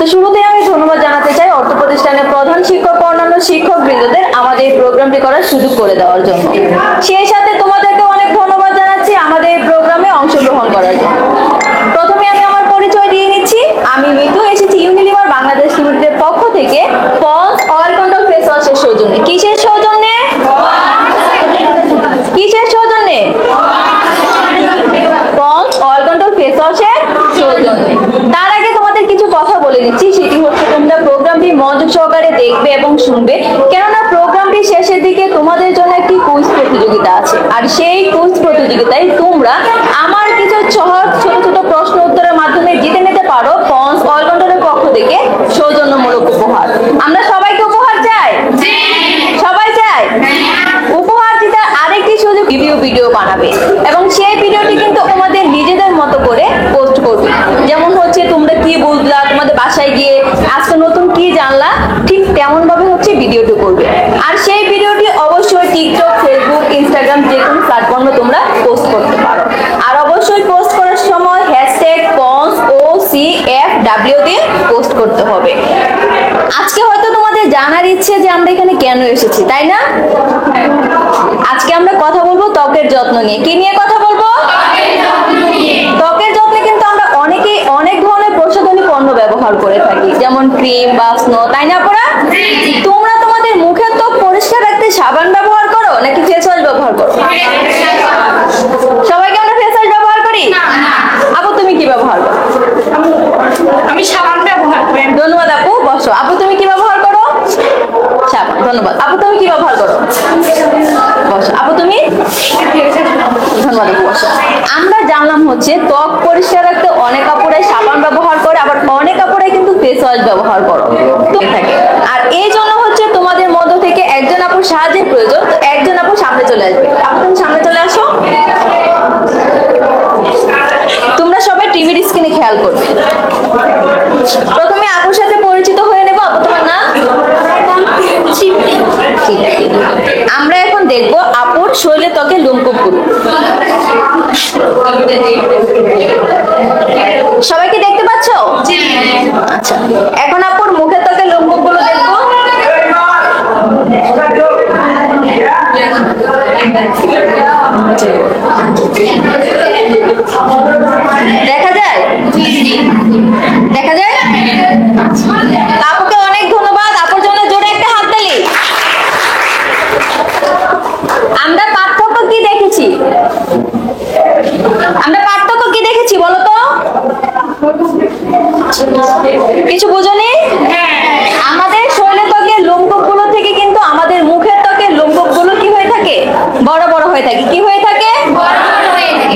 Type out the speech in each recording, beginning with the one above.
তো শুরুতেই আমি ধন্যবাদ জানাতে চাই অর্থ প্রতিষ্ঠানের প্রধান শিক্ষক ও অন্যান্য শিক্ষকবৃন্দদের আমাদের এই প্রোগ্রামটি করার সুযোগ করে দেওয়ার জন্য। সেই সাথে তোমাদেরকে অনেক ধন্যবাদ জানাচ্ছি আমাদের এই প্রোগ্রামে অংশগ্রহণ করার জন্য। প্রথমে আমি আমার পরিচয় দিয়ে নিচ্ছি। আমি মিতু, এসেছি ইউনিলিভার বাংলাদেশ লিমিটেডের পক্ষ থেকে পন্স অয়েল কন্ট্রোল ফেস ওয়াশের সৌজন্যে। কিসের সৌজন্যে? কিসের সৌজন্যে? পন্স অয়েল কন্ট্রোল ফেস ওয়াশের সৌজন্যে। তার আগে তোমাদের কিছু কথা বলে দিচ্ছি, সেটি হচ্ছে তোমরা প্রোগ্রামটি মনোযোগ সহকারে দেখবে এবং শুনবে, কেননা প্রোগ্রামটি শেষের দিকে তোমাদের জন্য একটি কুইজ প্রতিযোগিতা আছে। আর সেই কুইজ প্রতিযোগিতায় তোমরা আমার কিছু সহজ ছোট ছোট প্রশ্ন উত্তরের মাধ্যমে জিতে নিতে পারো পন্স অয়েল কন্ট্রোলের পক্ষ থেকে সৌজন্যমূলক উপহার। আমরা সবাইকে উপহার চাই? সবাই চাই? উপহার দিতে আরেকটি সুযোগ, ভিডিও বানাবে এবং সেই ভিডিওটি কিন্তু তোমাদের নিজেদের মতো করে পোস্ট করবে। যেমন হচ্ছে তোমরা কি বুঝলা, তোমাদের বাসায় গিয়ে আজকে নতুন কি জানলা, ঠিক তেমন ভাবে হচ্ছে ভিডিওটি করবে। আর সেই ভিডিওটি অবশ্যই টিকটক, ফেসবুক, ইনস্টাগ্রাম যে কোনো প্ল্যাটফর্মে তোমরা পোস্ট করতে পারো। আর অবশ্যই পোস্ট করার সময় #PONSOCFW দিয়ে পোস্ট করতে হবে। আজকে হয়তো তোমাদের জানার ইচ্ছে যে আমরা এখানে কেন এসেছি, তাই না? আজকে আমরা কথা বলবো ত্বকের যত্ন নিয়ে। কি নিয়ে কথা বলবো? ত্বকের যত্নে কিন্তু আমরা অনেকেই অনেক ধরনের প্রসাধনী পণ্য ব্যবহার করে থাকি, যেমন ক্রিম বা স্নো, তাই না পড়া? তোমরা তোমাদের মুখের ত্বক পরিষ্কার রাখতে সাবান ব্যবহার করো নাকি ফেস ওয়াশ ব্যবহার করো? সবাইকে আমরা ফেস ওয়াশ ব্যবহার করি? আপু তুমি কি ব্যবহার করো? আমি সাবান ব্যবহার করি। ধন্যবাদ আপু। বসো। আপু তুমি কি ব্যবহার করো? সাবান। ধন্যবাদ। আপু তুমি কি ব্যবহার করো? বসো। আপু তুমি? ধন্যবাদ আপু। বসো। আমরা জানলাম হচ্ছে ত্বক পরিষ্কার রাখতে অনেক আপুরাই সাবান ব্যবহার করে, আবার অনেক আপুরাই কিন্তু ফেস ওয়াশ ব্যবহার করো থাকে। আর এই জন্য হচ্ছে তোমাদের মধ্য থেকে একজন আপুর সাহায্যের প্রয়োজন। তো একজন আপু সামনে চলে আসবে। আপু তুমি সামনে চলে আসো। তোমরা সবাই টিভির স্ক্রিনে খেয়াল করবে। প্রথমে আপুর সাথে পরিচিত হয়ে নেব। আপু তোমার নাম? আমরা এখন দেখবো আপুর শরীরে ত্বকের লোমকূপগুলো। সবাই কি দেখতে পাচ্ছ? আচ্ছা, এখন আপুর মুখের ত্বকের লোমকূপগুলো দেখবো। দেখা যায়? দেখা যায়? আপুকে অনেক ধন্যবাদ। আপুর জন্য জোরে একটা হাততালি। আমরা পার্থক্য কি দেখেছি? আমরা পার্থক্য কি দেখেছি বলো তো? কিছু বুঝোনি? আমাদের শরীরের ত্বকের লোমকূপগুলো থেকে কিন্তু আমাদের মুখের ত্বকের লোমকূপগুলো কি হয়ে থাকে? বড় বড় হয়ে থাকে। কি হয়ে থাকে?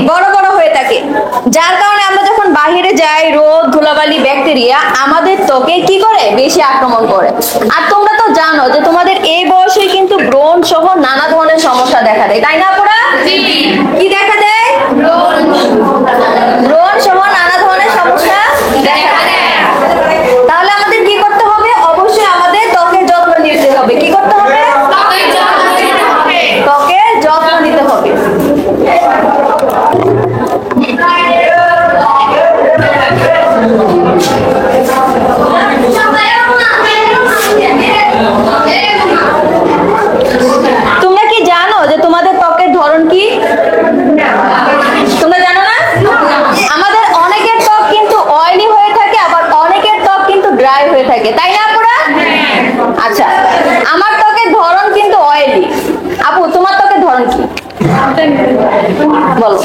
বড় বড় হয়ে থাকে। যার কারণে আমরা যখন বাহিরে যাই, রোদ, ধুলাবালি, ব্যাকটেরিয়া আমাদের ত্বকে কি করে? বেশি আক্রমণ করে। আর তোমরা তো জানো যে তোমাদের এই বয়সে কিন্তু ব্রণ সহ নানা ধরনের সমস্যা দেখা দেয়, তাই না আপুরা? কি দেখা দেয়? ব্রণ সহ নানা ধরনের সমস্যা দেখা দেয়। তাহলে আমাদের কি করতে হবে? অবশ্যই আমাদের ত্বকের যত্ন নিতে হবে। কি করতে হবে? ত্বকের যত্ন নিতে হবে। তোমরা কি জানো যে তোমাদের ত্বকের ধরন কি? তোমরা জানো না? আমাদের অনেকের ত্বক কিন্তু অয়েলি হয়ে থাকে, আবার অনেকের ত্বক কিন্তু ড্রাই হয়ে থাকে, তাই না আপুরা? আচ্ছা, আমার ত্বকের ধরন কিন্তু অয়েলি। আপু তোমার ত্বকের ধরন কি বলো?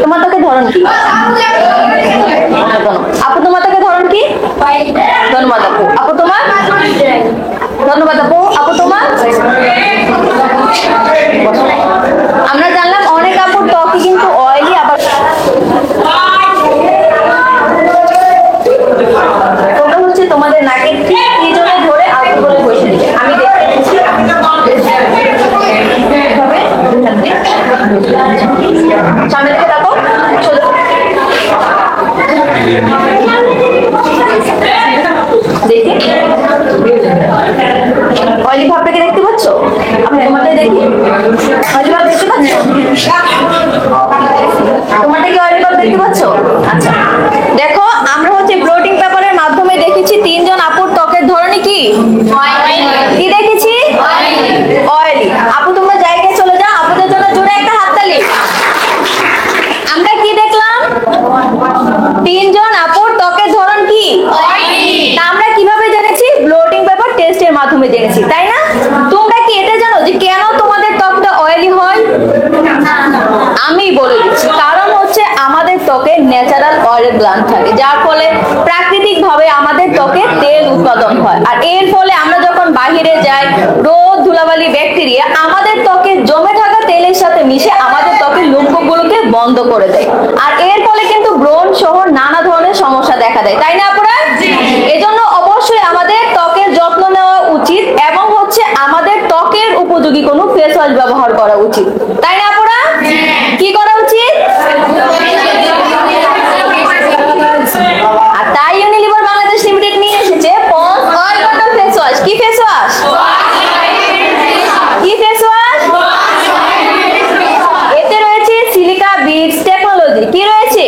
তোমার ত্বকের ধরন কি? আপু তোমার ত্বকের ধরন কি? ধন্যবাদ আপু। আপু তোমার? ধন্যবাদ আপু। আপু তোমার? আমরা জানলাম অনেক আপুর ত্বকই কিন্তু অয়েলি, আবার তোমরা হচ্ছে তোমাদের নাকের ঠিক পিছনে ধরে আলতো করে বসে দিবে। আমি দেখতে দিচ্ছি। সামনে থেকে দেখো। দেখি অয়েলি ভাবটাকে দেখতে পাচ্ছ? আমি তোমাদের দেখি অয়েলি ভাব দেখতে পাচ্ছ? তোমারটা কি অয়েলি ভাব দেখতে পাচ্ছ? আচ্ছা দেখো, আমরা হচ্ছে ব্লোটিং পেপারের মাধ্যমে দেখেছি তিনজন আপুর ত্বকের ধরনই কি কি দেখেছি? অয়েলি। আপু তোমরা জায়গায় চলে যাও, আপুদের জন্য জোরে একটা হাততালি। আমরা কি দেখলাম? তিনজন আপুর ত্বকের ধরন কি? তা আমরা কিভাবে জেনেছি? ব্লোটিং পেপার টেস্টের মাধ্যমে জেনেছি, তাই না? তোমরা কি এটা জানো যে কেন তোমাদের ত্বকটা অয়েলি হয়? আমি বলে দিচ্ছি, কারণ হচ্ছে আমাদের ত্বকে ন্যাচারাল অয়েল গ্ল্যান্ড থাকে, যার ফলে প্রাকৃতিক ভাবে আমাদের ত্বকে তেল উৎপাদন হয়। আর এর ফলে আমরা যখন বাহিরে যাই, রোদ ধুলাবালি ব্যাকটেরিয়া আমাদের ত্বকে জমে থাকা তেলের সাথে মিশে আমাদের ত্বকের লোমকূপগুলোকে বন্ধ করে দেয়। আর এর ফলে কিন্তু ব্রণ সহ নানা ধরনের সমস্যা দেখা দেয়, তাই না আপুরা? এজন্য অবশ্যই আমাদের ত্বকের যত্ন নেওয়া উচিত এবং হচ্ছে আমাদের ত্বকের উপযোগী কোনো ফেস ওয়াশ ব্যবহার করা উচিত, তাই না আপুরা? কি করা উচিত? আর তাই ইউনিলিভার বাংলাদেশ লিমিটেড নিয়ে এসেছে ponds oil control face wash. কি ফেস ওয়াশ? কি ফেস ওয়াশ? এতে রয়েছে সিলিকা বিডস টেকনোলজি। কি রয়েছে?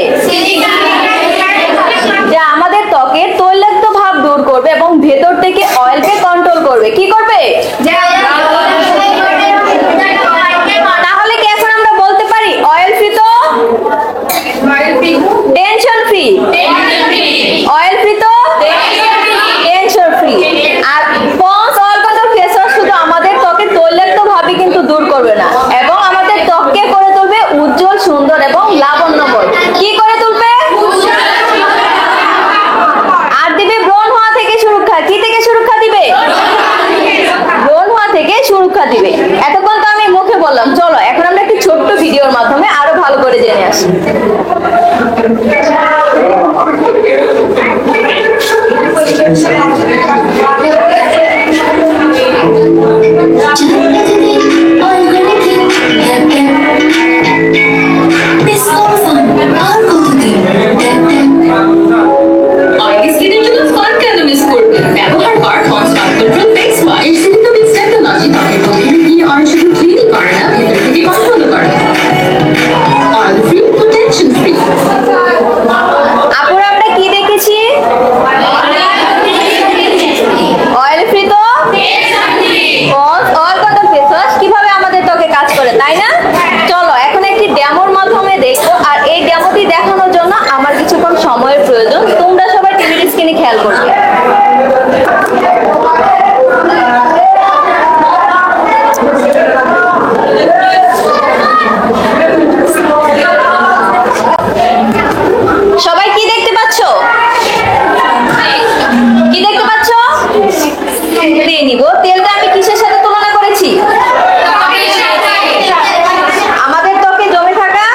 যা আমাদের ত্বকের তৈলাক্ত ভাব দূর করবে এবং ভেতর থেকে অয়েলকে কন্ট্রোল করবে। কি করবে? তাহলে কি এখন আমরা বলতে পারি অয়েল ফ্রি তো? Tension free. অয়েল ফ্রি তো? Tension free. আর Pond's oil control face wash শুধু আমাদের ত্বকের তৈলাক্ত ভাবই কিন্তু দূর করবে না, এবং আমাদের ত্বককে করে তুলবে উজ্জ্বল, সুন্দর এবং লাবণ্যময়। কি করে তুলবে? আর দিবে ব্রণ হওয়া থেকে সুরক্ষা। কি থেকে সুরক্ষা দিবে? ব্রণ হওয়া থেকে সুরক্ষা দিবে। এতক্ষণ তো আমি মুখে বললাম, চলো এখন আমরা একটি ছোট্ট ভিডিওর মাধ্যমে আরো ভালো করে জেনে আসি। অয়েলি স্কিনের জন্য ফান কেন মিস করবেন? ব্যবহার কর ponds oil control face wash. এর সিলিকা বিডস টেকনোলজি ত্বকের গভীরে গিয়ে অয়েল শুধু ক্লিনই করে না, ভেতর থেকে কন্ট্রোল করে। অয়েল ফ্রি ও টেনশন ফ্রি। আপুরা আমরা কি দেখেছি? অয়েল ফ্রি তো? Ponds oil control face wash কিভাবে আমাদের ত্বকে কাজ করে, তাই না? চলো এখন একটি ডেমোর মাধ্যমে দেখবো। আর এই ডেমোটি দেখানোর জন্য আমার কিছুক্ষণ সময়ের প্রয়োজন। তোমরা সবাই টিভির স্ক্রিনে খেয়াল করবে। সবাই কি দেখতে পাচ্ছ? কি দেখতে পাচ্ছ? দিয়ে নিব। তেলটা আমি কিসের সাথে তুলনা করেছি? আমাদের ত্বকে জমে থাকা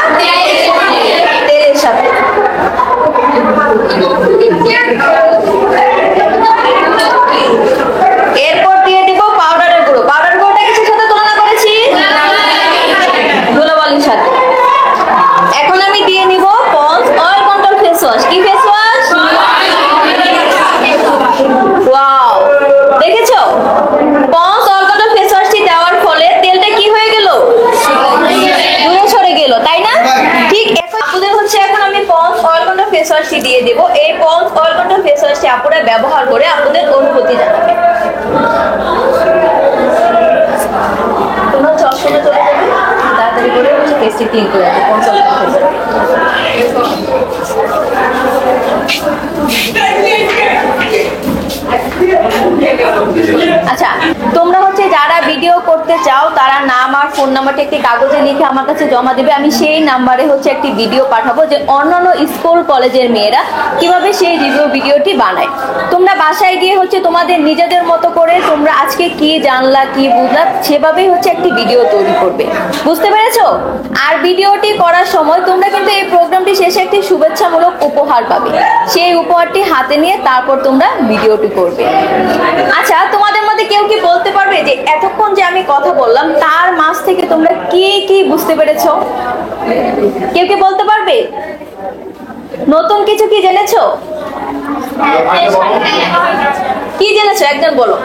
তেলের সাথে। এরপর দিয়ে দিব পাউডারের গুঁড়ো। পাউডার গুঁড়োটা কিসের সাথে তুলনা করেছি? ধুলোবালির সাথে। এখন আমি দিয়ে নিব ponds oil control face wash. কি ফেস ওয়াশ? ওয়াও, দেখেছো? পন্স অয়েল কন্ট্রোল ফেস ওয়াশটি দেওয়ার ফলে তেলটা কি হয়ে গেল? দূরে সরে গেল, তাই না? ঠিক এখন আপুদের হচ্ছে এখন আমি পন্স অয়েল কন্ট্রোল ফেস ওয়াশটি দিয়ে দেব। এই পন্স অয়েল কন্ট্রোল ফেস ওয়াশটি আপুরা ব্যবহার করে আপনাদের অনুভূতি জানাবে। তোমরা চশমা চলে যাবে, তাড়াতাড়ি করে হচ্ছে টেস্টি ক্লিন করে রাখো পন্স অয়েল কন্ট্রোল ফেস আচ্ছা, তোমরা হচ্ছে যারা ভিডিও করতে চাও তারা নাম আর ফোন নাম্বারটা একটি কাগজে লিখে আমার কাছে জমা দেবে। আমি সেই নাম্বারে হচ্ছে একটি ভিডিও পাঠাবো যে অন্যান্য স্কুল কলেজের মেয়েরা কিভাবে সেই রিভিউ ভিডিওটি বানায়। তোমরা বাসায় গিয়ে হচ্ছে তোমাদের নিজেদের মতো করে তোমরা আজকে কি জানলা কি বুঝলা সেভাবেই হচ্ছে একটি ভিডিও তৈরি করবে। বুঝতে পেরেছো? আর ভিডিওটি করার সময় তোমরা কিন্তু এই প্রোগ্রামটি শেষে একটি শুভেচ্ছামূলক উপহার পাবে। সেই উপহারটি হাতে নিয়ে তারপর তোমরা ভিডিওটি করবে। আচ্ছা, তোমাদের মধ্যে কেউ কি বলতে পারবে যে এতক্ষণ যে আমি কথা বললাম তার মাঝ থেকে তোমরা কি কি বুঝতে পেরেছো? কেউ কি বলতে পারবে? নতুন কিছু কি জেনেছো? কি জেনেছো একজন বলো।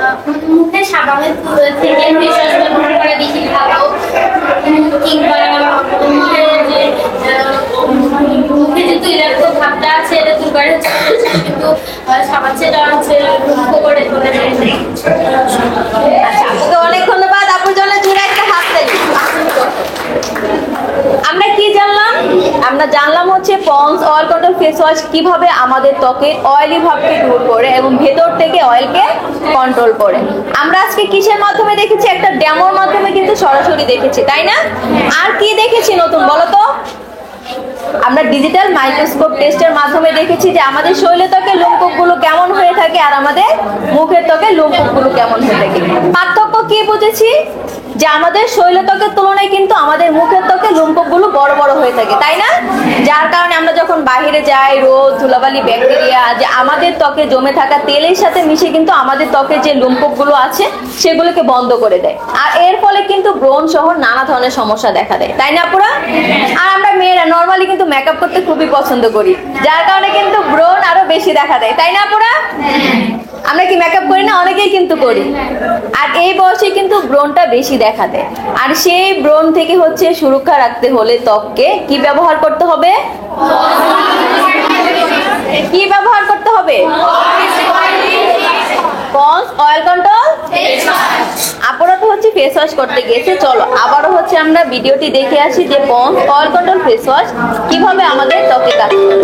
মুখে সাবানের থেকে ফেস ওয়াশ ব্যবহার করা বেশি ভালো, কিংবা মুখে যে তৈলাক্ত ভাবটা আছে এটা দূর করে হচ্ছে কিন্তু সাবান সেটা হচ্ছে করে তোলে। আচ্ছা, আপুকে অনেক ধন্যবাদ। আপুর জন্য জোরে একটা হাত তালি। আমরা কি জানলাম? আমরা জানলাম হচ্ছে ponds oil control face wash কিভাবে আমাদের ত্বকের অয়েলি ভাবকে দূর করে এবং ভেতর থেকে অয়েলকে কন্ট্রোল করে। আমরা আজকে কিসের মাধ্যমে দেখেছি? একটা ডেমোর মাধ্যমে কিন্তু সরাসরি দেখেছি, তাই না? আর কি দেখেছি নতুন বলো তো? আমরা ডিজিটাল মাইক্রোস্কোপ টেস্টের মাধ্যমে দেখেছি যে আমাদের শরীরের ত্বকের লোমকূপগুলো কেমন হয়ে থাকে আর আমাদের মুখের ত্বকের লোমকূপগুলো কেমন হয়ে থাকে। পার্থক্য কি বুঝেছি? যে আমাদের শরীরের ত্বকের তুলনায় কিন্তু আমাদের মুখের ত্বকের লোমকূপগুলো বড় বড় হয়ে থাকে, তাই না? যার কারণে আমরা যখন বাইরে যাই, রোদ, ধুলাবালি, ব্যাকটেরিয়া যে আমাদের ত্বকে জমে থাকা তেলের সাথে মিশে কিন্তু আমাদের ত্বকের যে লোমকূপগুলো আছে সেগুলোকে বন্ধ করে দেয়। আর এর ফলে কিন্তু ব্রণ সহ নানা ধরনের সমস্যা দেখা দেয়, তাই না পুরা? আর আমরা মেয়েরা নরমালি কিন্তু মেকআপ করতে খুবই পছন্দ করি, যার কারণে কিন্তু ব্রণ আরো বেশি দেখা দেয়, তাই না পুরা? আমরা কি মেকআপ করি না? অনেকেই কিন্তু করি। আর এই বয়সে কিন্তু ব্রণটা বেশি দেখা দেয়। আর সেই ব্রণ থেকে হচ্ছে সুরক্ষা রাখতে হলে ত্বককে কি ব্যবহার করতে হবে? কি ব্যবহার করতে হবে? পন্স অয়েল কন্ট্রোল আপুরা তো হচ্ছে ফেস ওয়াশ করতে গিয়েছে। চলো আবারও হচ্ছে আমরা ভিডিওটি দেখে আসি যে ponds oil control face wash কিভাবে আমাদের ত্বকে কাজ করে।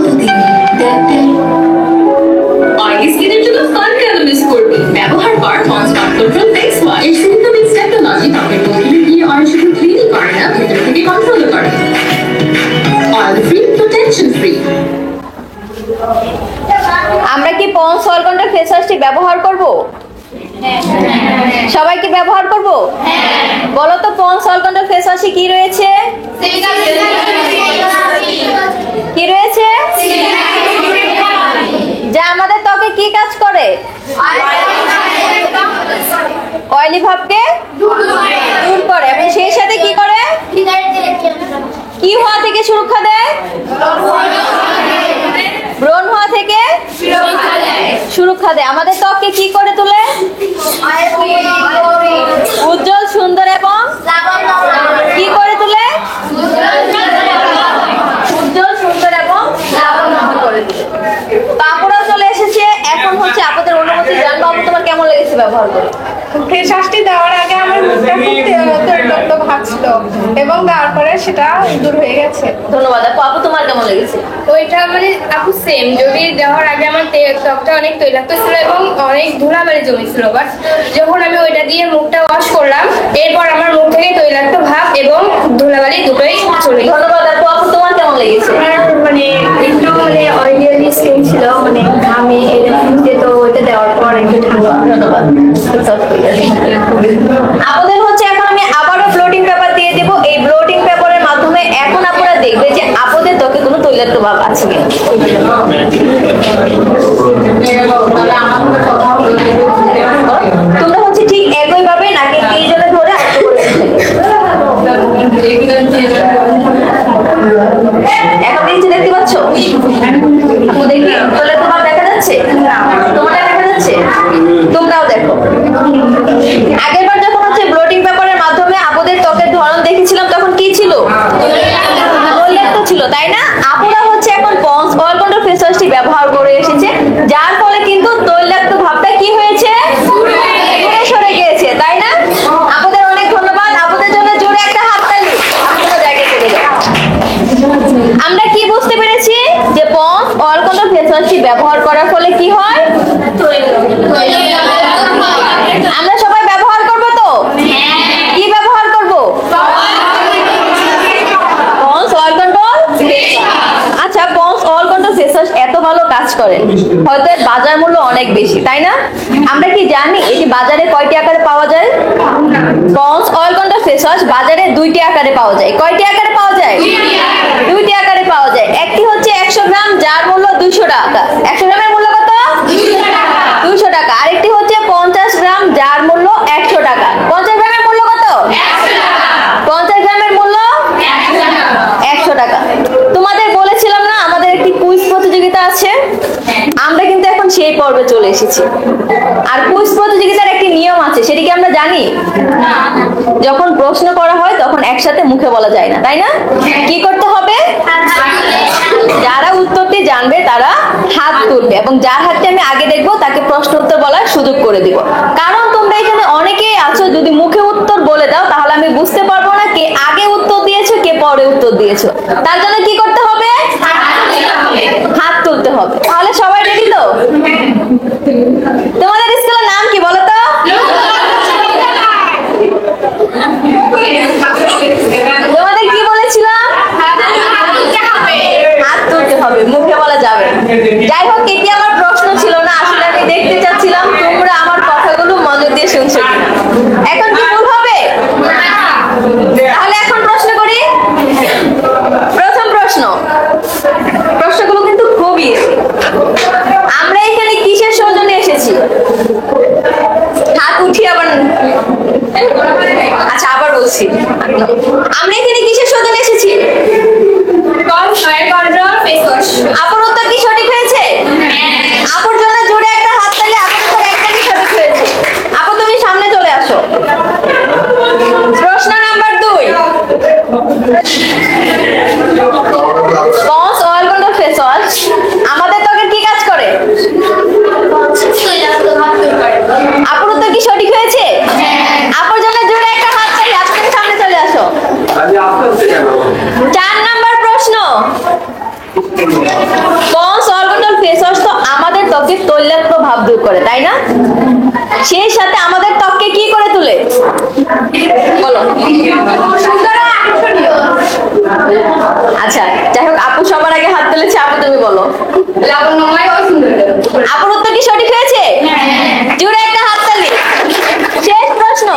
অয়েলি স্কিনের জন্য ফান কেন মিস করবে? ব্যবহার কর পন্স কন্ট্রোল ফেস ওয়াশ। এর সিলিকোনিক টেকনোলজি ত্বকের গভীরে গিয়ে অয়েল শুধু ক্লিনই করে না, ভেতর থেকে কন্ট্রোল করে। Oil free to tension free. আমরা কি পন্স অয়েল কন্ট্রোল ফেস ওয়াশটি ব্যবহার করব? সবাই কি ব্যবহার করব? বলো তো পন্স অয়েল কন্ট্রোল ফেস ওয়াশে কি রয়েছে? কি রয়েছে? যা আমাদের ত্বকে কি কাজ করে? অয়েলি ভাবকে দূর করে এবং সেই সাথে কি করে? কি হওয়া থেকে সুরক্ষা দেয়? ব্রণ হওয়া থেকে সুরক্ষা দেয়। আমাদের ত্বককে কি করে তোলে? উজ্জ্বল, সুন্দর এবং কি করে তোলে? উজ্জ্বল, সুন্দর এবং লাবণ্যময় করে তোলে। আপুরাও চলে এসেছে। এখন হচ্ছে আপুদের অনুমতি জানবো। আপু তোমার কেমন লেগেছে ব্যবহার করে? ফেস ওয়াশটি দেওয়ার আগে আমার মুখটা খুব তৈলাক্ত ভাবছিল এবং দেওয়ার পরে সেটা দূর হয়ে গেছে। ধন্যবাদ আপু। আপু তোমার কেমন লেগেছে? ওইটা মানে আপু সেম, যদি দেওয়ার আগে আমার ত্বকটা অনেক তৈলাক্ত ছিল এবং অনেক ধুলাবালি জমেছিল, বাট যখন আমি ওইটা দিয়ে মুখটা ওয়াশ করলাম এরপর আমার মুখ থেকে তৈলাক্ত ভাব এবং ধুলাবালি দুটোই চলে গেছে। ধন্যবাদ আপু। আপু তোমার কেমন লেগেছে? আমার মানে একটু মানে অয়েলি স্কিন ছিল, মানে ঘামে এরকম যেত, ওইটা দেওয়ার পর একটু ঠান্ডা। ধন্যবাদ। আপনাদের হচ্ছে এখন আমি আবারও ব্লোটিং পেপার দিয়ে দেব। এই ব্লোটিং পেপারের মাধ্যমে এখন আপনারা দেখবে যে আপনাদের ত্বকে কোনো তৈলাক্ত ভাব আছে কিনা। তোমরা হচ্ছে ঠিক একইভাবে নাকি তিনজনে ধরে আটকে করে এখন দেখতে পাচ্ছ? আপু দেখি তৈলাক্ত ভাব দেখা যাচ্ছে? তোমারটা দেখা যাচ্ছে? তোমরাও দেখো। আগেরবার যখন হচ্ছে ব্লোটিং পেপারের মাধ্যমে আপুদের ত্বকের ধরন দেখেছিলাম তখন কি ছিল? তৈলাক্ত ছিল, তাই না? আপুরা হচ্ছে এখন পন্স অয়েল কন্ট্রোল ফেস ওয়াশটি ব্যবহার করে এসেছে, যার ফলে কিন্তু তৈলাক্ত ভাবটা কি হয়েছে? দূরে সরে গিয়েছে, তাই না? আপুদের অনেক ধন্যবাদ। আপুদের জন্য জোরে একটা হাততালি। আপনারা জায়গায় চলে যান। আমরা কি বুঝতে পেরেছি যে পন্স অয়েল কন্ট্রোল ফেস ওয়াশটি ব্যবহার করার ফলে কি হয়? আমরা সবাই ব্যবহার করব তো? কি ব্যবহার করব? Pond's oil control. আচ্ছা, Pond's oil control face wash এত ভালো কাজ করে, হয়তো এর বাজার মূল্য অনেক বেশি, তাই না? আমরা কি জানি এটি বাজারে কয়টি আকারে পাওয়া যায়? Ponds oil control face wash বাজারে 2টি আকারে পাওয়া যায়। কয়টি আকারে পাওয়া যায়? 2টি আকারে পাওয়া যায়। একটি হচ্ছে 100 গ্রাম, যার মূল্য 200 টাকা। 100 গ্রামের মূল্য কত? 200 টাকা। আরেকটি হচ্ছে 50 গ্রাম, যার মূল্য 100 টাকা। 50 গ্রামের মূল্য কত? 50 গ্রামের মূল্য 100 টাকা। তোমাদের বলেছিলাম না আমাদের একটি কুইজ প্রতিযোগিতা আছে? আমরা কিন্তু এখন সেই পর্বে চলে এসেছি। আর কুইজ প্রতিযোগিতার একটি নিয়ম আছে, সেটি কি আমরা জানি? যখন প্রশ্ন করা হয় তখন একসাথে মুখে বলা যায় না, তাই না? কি করতে হবে? যারা উত্তরটি জানবে তারা হাত তুলবে এবং যার হাতটি আমি আগে দেখবো তাকে প্রশ্ন উত্তর বলার সুযোগ করে দিব। কারণ তোমরা এখানে অনেকেই আছো, যদি মুখে উত্তর বলে দাও তাহলে আমি বুঝতে পারবো না কে আগে উত্তর দিয়েছো কে পরে উত্তর দিয়েছো। তার জন্য কি করতে হবে? হাত তুলতে হবে। তাহলে সবাই রেডি তো? তোমাদের স্কুলের নাম কি বলো তো? তোমাদের কি বলেছিলাম? হাত তুলতে হবে, মুখে বলা যাবে। যাই হোক, এটি আমার প্রশ্ন ছিল না, আসলে আমি দেখতে চাচ্ছিলাম তোমরা আমার কথাগুলো মনোযোগ দিয়ে শুনছো কিনা। এখন কি ভুল হবে? তাহলে এখন প্রশ্ন করি। প্রথম প্রশ্ন, প্রশ্নগুলো কিন্তু খুবই easy। আমরা এখানে কিসের সৌজন্যে এসেছি? হাত উঠি আবার, আচ্ছা আবার বলছি, আমরা এখানে কিসের সৌজন্যে এসেছি? আপুর উত্তর কি সঠিক হয়েছে? আপুর জন্য জোরে একটা হাত তালি। আপুর উত্তর একটাই সঠিক হয়েছে। আপু তুমি সামনে চলে আসো। প্রশ্ন number 2, ponds oil control face wash আমাদের ত্বকের কি কাজ করে? আপুর উত্তর কি সঠিক হয়েছে? আপুর জন্য জোরে একটা হাত তালি। আপু তুমি সামনে চলে আসো। 4 নাম্বার প্রশ্ন, ponds oil control face wash তো আমাদের ত্বকের তৈলাক্ত ভাব দূর করে, তাই না? সেই সাথে আমাদের ত্বককে কি করে তোলে বলো? আচ্ছা যাই হোক, আপু সবার আগে হাত তুলেছে। আপু তুমি বলো। আপুর উত্তর কি সঠিক হয়েছে? জোরে একটা হাত তালি। শেষ প্রশ্ন,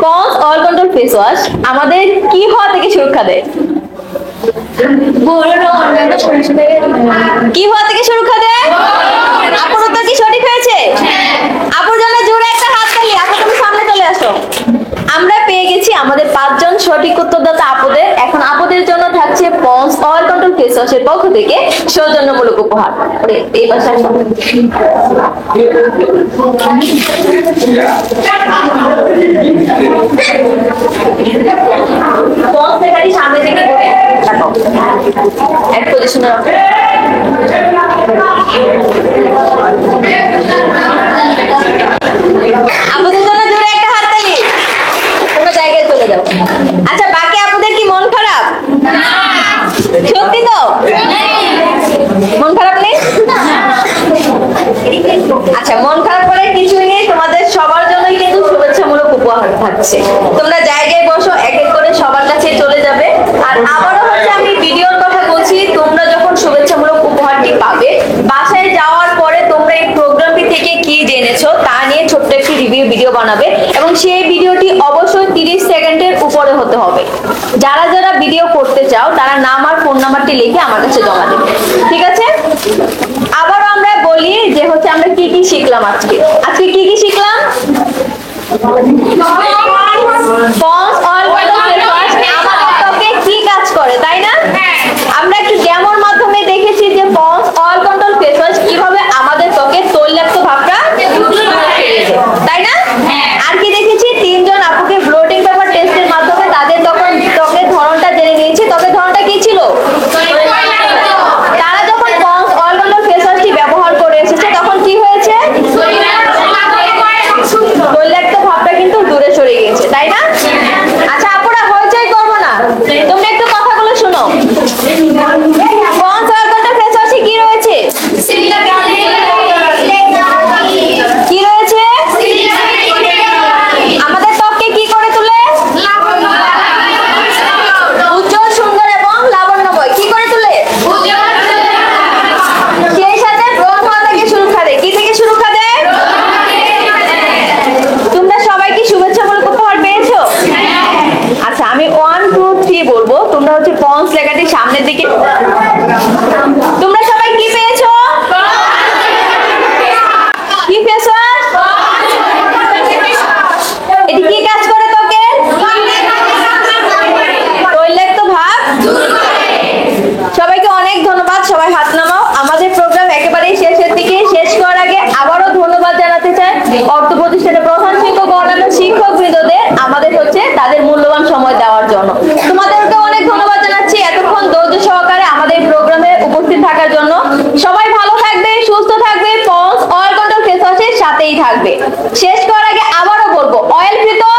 ponds oil control face wash আমাদের কি হওয়া থেকে সুরক্ষা দেয়? কি হওয়া থেকে সুরক্ষা দেয়? আপুর উত্তর কি সঠিক হয়েছে? আপুর জন্য জোরে একটা হাত তালি। আপু তুমি সামনে চলে আসো। আমরা পেয়ে গেছি আমাদের 5 জন সঠিক উত্তরদাতা আপুদের। এখন আপুদের জন্য থাকছে পন্স অয়েল কন্ট্রোল ফেস ওয়াশের পক্ষ থেকে সৌজন্যমূলক উপহার। এই পাশে আসো। পন্স থেকে সামনে থেকে রাখো, এক পজিশনে রাখো। আপুদের জন্য জোরে একটা হাত তালি। তোমরা জায়গায় চলে যাও। আচ্ছা বাকি আপুদের কি মন খারাপ? সত্যি তো? মন খারাপ নেই? আচ্ছা মন খারাপ করার কিছুই নেই, তোমাদের সবার জন্যই কিন্তু শুভেচ্ছামূলক উপহার থাকছে। তোমরা জায়গায় বসো, এক এক করে সবার কাছে চলে যাবে। আর আবারও হচ্ছে আমি ভিডিওর কথা বলছি, তোমরা যখন শুভেচ্ছামূলক উপহারটি পাবে, বাসায় যাওয়ার পরে তোমরা এই প্রোগ্রামটি থেকে কি জেনেছো তা নিয়ে ছোট্ট একটি রিভিউ ভিডিও বানাবে এবং সেই ভিডিওটি অবশ্যই 30 সেকেন্ডের উপরে হতে হবে। যারা যারা ভিডিও করতে চাও তারা নাম আর ফোন নাম্বারটি লিখে আমার কাছে জমা দেবে, ঠিক আছে? আবারও আমরা বলি যে হচ্ছে আমরা কি কি শিখলাম আজকে। আজকে কি কি শিখলাম? Ponds oil control face wash আমাদের ত্বকে কি কাজ করে, তাই না? আমরা একটু ডেমোর মাধ্যমে দেখেছি যে ponds oil control face wash কিভাবে আমাদের ত্বকের তৈলাক্ত ভাবটা তাই না? আর কি দেখেছি? 3 জন আপুকে ব্লোটিং পেপার টেস্টের মাধ্যমে তাদের তখন ত্বকের ধরনটা জেনে নিয়েছি। ত্বকের ধরনটা কি ছিল? তারা যখন পন্স অয়েল কন্ট্রোল ফেস ওয়াশটি ব্যবহার করে এসেছে তখন কি হয়েছে? তৈলাক্ত ভাবটা কিন্তু দূরে সরে গিয়েছে, তাই না? আচ্ছা আপুরা হইচই করবো না, তোমরা একটু কথাগুলো শোনো। পন্স অয়েল কন্ট্রোল ফেস ওয়াশে কি রয়েছে? কি রয়েছে? আমাদের ত্বককে কি করে তোলে? উজ্জ্বল, সুন্দর এবং লাবণ্যময়। কি করে তোলে? সেই সাথে ব্রণ হওয়া থেকে সুরক্ষা দেয়। কি থেকে সুরক্ষা দেয়? তোমরা সবাই কি শুভেচ্ছামূলক উপহার পেয়েছো? আচ্ছা আমি 1 2 3 বলবো, তোমরা হচ্ছে পন্স লেখাটি সামনের দিকে। তোমরা সবাই কি পেয়েছো? কি ফেস ওয়াশ? এটি কি কাজ করে ত্বকে? তৈলাক্ত ভাব দূর করে। সবাইকে অনেক ধন্যবাদ। সবাই হাত নামাও। আমাদের প্রোগ্রাম একেবারেই শেষের দিকে। শেষ করার আগে আবারও ধন্যবাদ জানাতে চাই অর্থ প্রতিষ্ঠানের প্রধান শিক্ষক ও অন্যান্য শিক্ষক বৃন্দদের আমাদের হচ্ছে তাদের মূল্যবান সময় দেওয়ার জন্য। তোমাদেরকে অনেক ধন্যবাদ জানাচ্ছি। শেষ করার আগে আবারও বলবো অয়েল ফ্রি তো